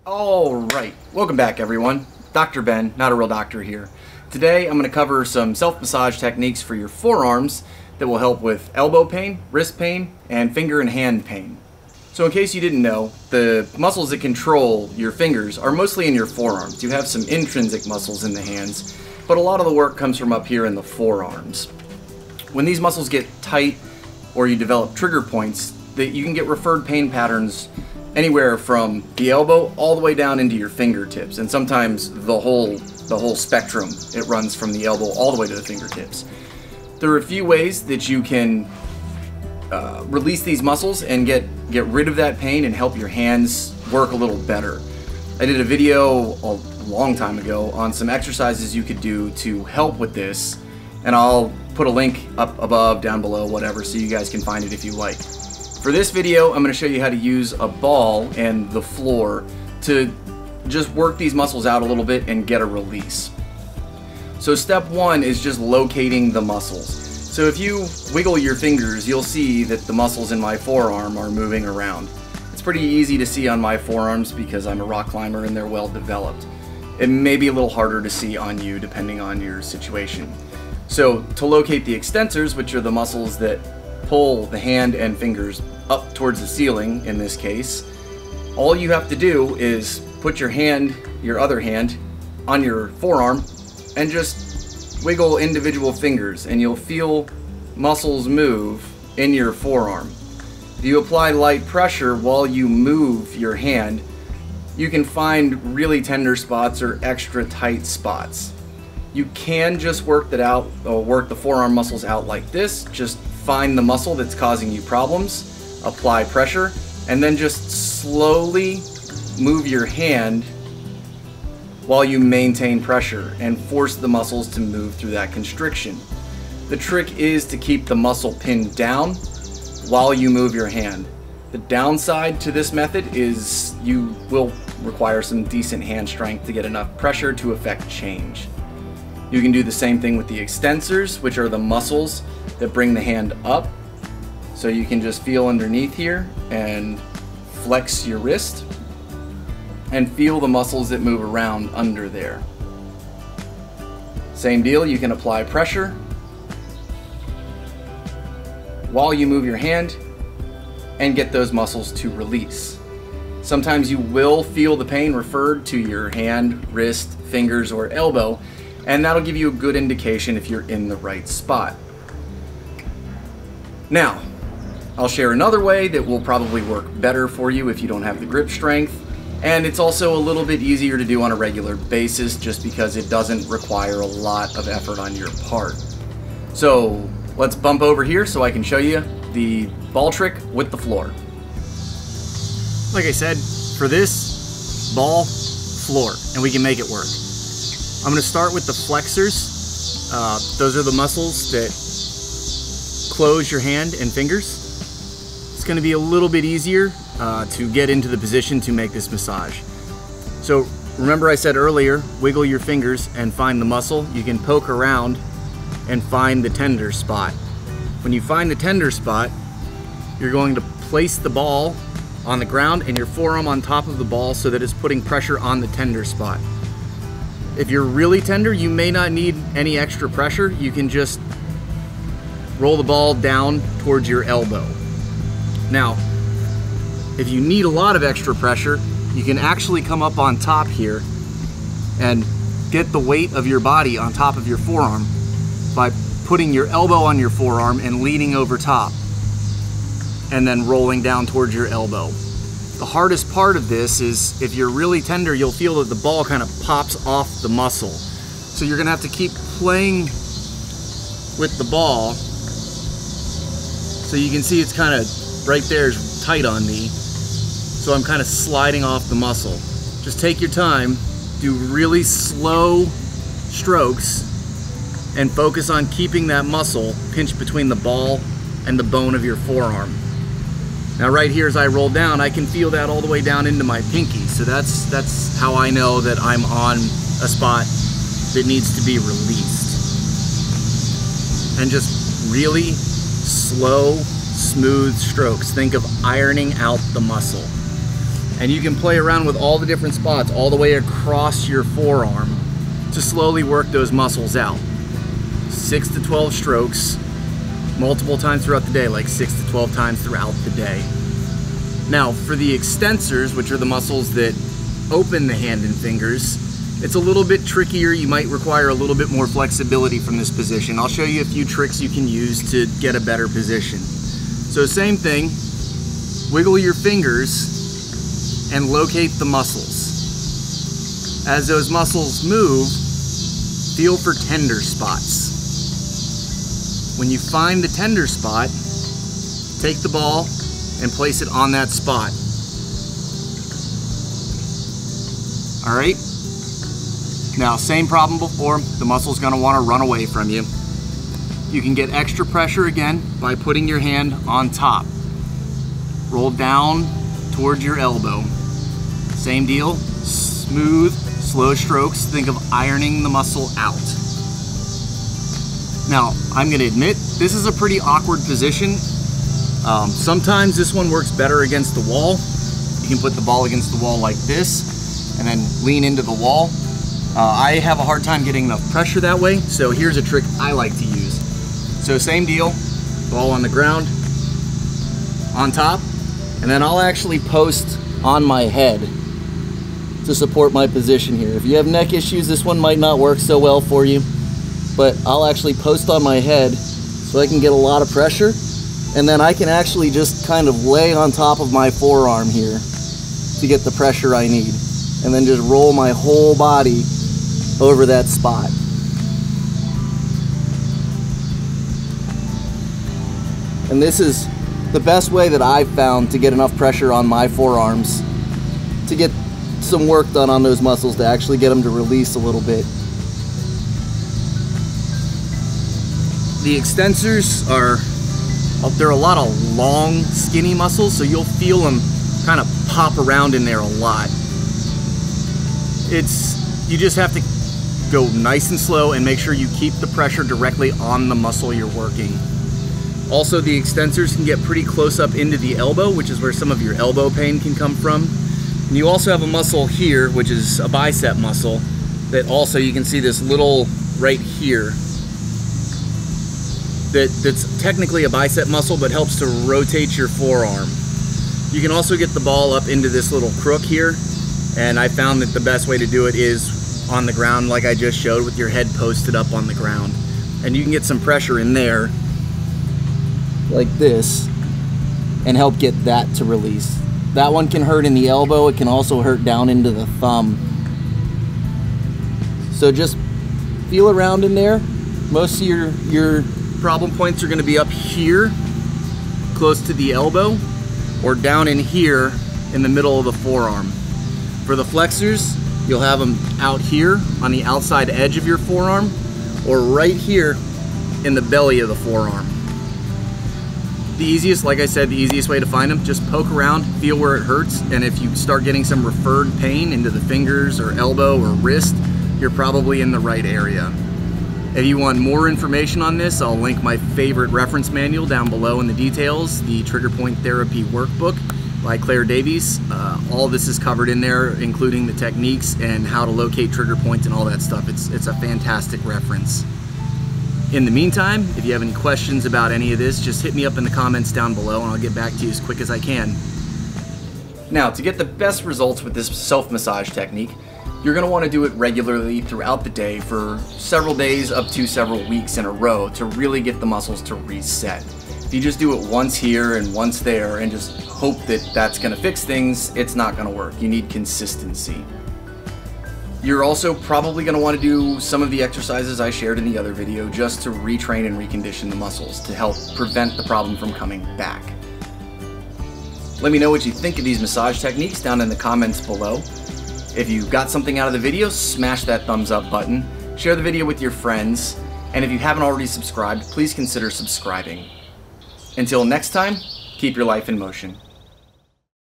Alright, welcome back everyone. Dr. Ben, not a real doctor here. Today I'm going to cover some self-massage techniques for your forearms that will help with elbow pain, wrist pain, and finger and hand pain. So in case you didn't know, the muscles that control your fingers are mostly in your forearms. You have some intrinsic muscles in the hands, but a lot of the work comes from up here in the forearms. When these muscles get tight or you develop trigger points, that you can get referred pain patterns anywhere from the elbow all the way down into your fingertips, and sometimes the whole spectrum. It runs from the elbow all the way to the fingertips. There are a few ways that you can release these muscles and get rid of that pain and help your hands work a little better. I did a video a long time ago on some exercises you could do to help with this, and I'll put a link up above, down below, whatever, so you guys can find it if you like. For this video, I'm going to show you how to use a ball and the floor to just work these muscles out a little bit and get a release. So step one is just locating the muscles. So if you wiggle your fingers, you'll see that the muscles in my forearm are moving around. It's pretty easy to see on my forearms because I'm a rock climber and they're well developed. It may be a little harder to see on you depending on your situation. So to locate the extensors, which are the muscles that pull the hand and fingers up towards the ceiling in this case, all you have to do is put your other hand on your forearm and just wiggle individual fingers and you'll feel muscles move in your forearm. If you apply light pressure while you move your hand, you can find really tender spots or extra tight spots. You can just work that out, or work the forearm muscles out like this. Just find the muscle that's causing you problems, apply pressure, and then just slowly move your hand while you maintain pressure and force the muscles to move through that constriction. The trick is to keep the muscle pinned down while you move your hand. The downside to this method is you will require some decent hand strength to get enough pressure to affect change. You can do the same thing with the extensors, which are the muscles that bring the hand up. So you can just feel underneath here and flex your wrist and feel the muscles that move around under there. Same deal, you can apply pressure while you move your hand and get those muscles to release. Sometimes you will feel the pain referred to your hand, wrist, fingers, or elbow, and that'll give you a good indication if you're in the right spot. Now, I'll share another way that will probably work better for you if you don't have the grip strength, and it's also a little bit easier to do on a regular basis just because it doesn't require a lot of effort on your part. So let's bump over here so I can show you the ball trick with the floor. Like I said, for this, ball, floor, and we can make it work. I'm going to start with the flexors. Those are the muscles that close your hand and fingers. It's going to be a little bit easier to get into the position to make this massage. So remember I said earlier, wiggle your fingers and find the muscle. You can poke around and find the tender spot. When you find the tender spot, you're going to place the ball on the ground and your forearm on top of the ball so that it's putting pressure on the tender spot. If you're really tender, you may not need any extra pressure. You can just roll the ball down towards your elbow. Now, if you need a lot of extra pressure, you can actually come up on top here and get the weight of your body on top of your forearm by putting your elbow on your forearm and leaning over top and then rolling down towards your elbow. The hardest part of this is if you're really tender, you'll feel that the ball kind of pops off the muscle. So you're gonna have to keep playing with the ball. So you can see it's kind of right there is tight on me. So I'm kind of sliding off the muscle. Just take your time, do really slow strokes, and focus on keeping that muscle pinched between the ball and the bone of your forearm. Now right here as I roll down, I can feel that all the way down into my pinky. So that's how I know that I'm on a spot that needs to be released. And just really slow, smooth strokes. Think of ironing out the muscle. And you can play around with all the different spots all the way across your forearm to slowly work those muscles out. 6 to 12 strokes, multiple times throughout the day, like 6 to 12 times throughout the day. Now, for the extensors, which are the muscles that open the hand and fingers, it's a little bit trickier. You might require a little bit more flexibility from this position. I'll show you a few tricks you can use to get a better position. So same thing, wiggle your fingers and locate the muscles. As those muscles move, feel for tender spots. When you find the tender spot, take the ball and place it on that spot. All right? Now, same problem before, the muscle's gonna wanna run away from you. You can get extra pressure again by putting your hand on top. Roll down towards your elbow. Same deal, smooth, slow strokes. Think of ironing the muscle out. Now, I'm gonna admit, this is a pretty awkward position. Sometimes this one works better against the wall. You can put the ball against the wall like this and then lean into the wall. I have a hard time getting enough pressure that way, so here's a trick I like to use. So same deal, ball on the ground, on top, and then I'll actually post on my head to support my position here. If you have neck issues, this one might not work so well for you, but I'll actually post on my head so I can get a lot of pressure, and then I can actually just kind of lay on top of my forearm here to get the pressure I need, and then just roll my whole body over that spot. And this is the best way that I've found to get enough pressure on my forearms to get some work done on those muscles to actually get them to release a little bit. The extensors they're a lot of long, skinny muscles, so you'll feel them kind of pop around in there a lot. You just have to go nice and slow and make sure you keep the pressure directly on the muscle you're working. Also, the extensors can get pretty close up into the elbow, which is where some of your elbow pain can come from. And you also have a muscle here, which is a bicep muscle, that also you can see this little right here. That's technically a bicep muscle, but helps to rotate your forearm. You can also get the ball up into this little crook here, and I found that the best way to do it is on the ground, like I just showed, with your head posted up on the ground. And you can get some pressure in there, like this, and help get that to release. That one can hurt in the elbow. It can also hurt down into the thumb. So just feel around in there. Most of your problem points are going to be up here, close to the elbow, or down in here in the middle of the forearm. For the flexors, you'll have them out here on the outside edge of your forearm, or right here in the belly of the forearm. The easiest, like I said, the easiest way to find them, just poke around, feel where it hurts, and if you start getting some referred pain into the fingers or elbow or wrist, you're probably in the right area. If you want more information on this, I'll link my favorite reference manual down below in the details, the Trigger Point Therapy Workbook by Claire Davies. All this is covered in there, including the techniques and how to locate trigger points and all that stuff. It's a fantastic reference. In the meantime, if you have any questions about any of this, just hit me up in the comments down below and I'll get back to you as quick as I can. Now, to get the best results with this self-massage technique, you're going to want to do it regularly throughout the day for several days up to several weeks in a row to really get the muscles to reset. If you just do it once here and once there and just hope that that's going to fix things, it's not going to work. You need consistency. You're also probably going to want to do some of the exercises I shared in the other video just to retrain and recondition the muscles to help prevent the problem from coming back. Let me know what you think of these massage techniques down in the comments below. If you got something out of the video, smash that thumbs up button, share the video with your friends, and if you haven't already subscribed, please consider subscribing. Until next time, keep your life in motion.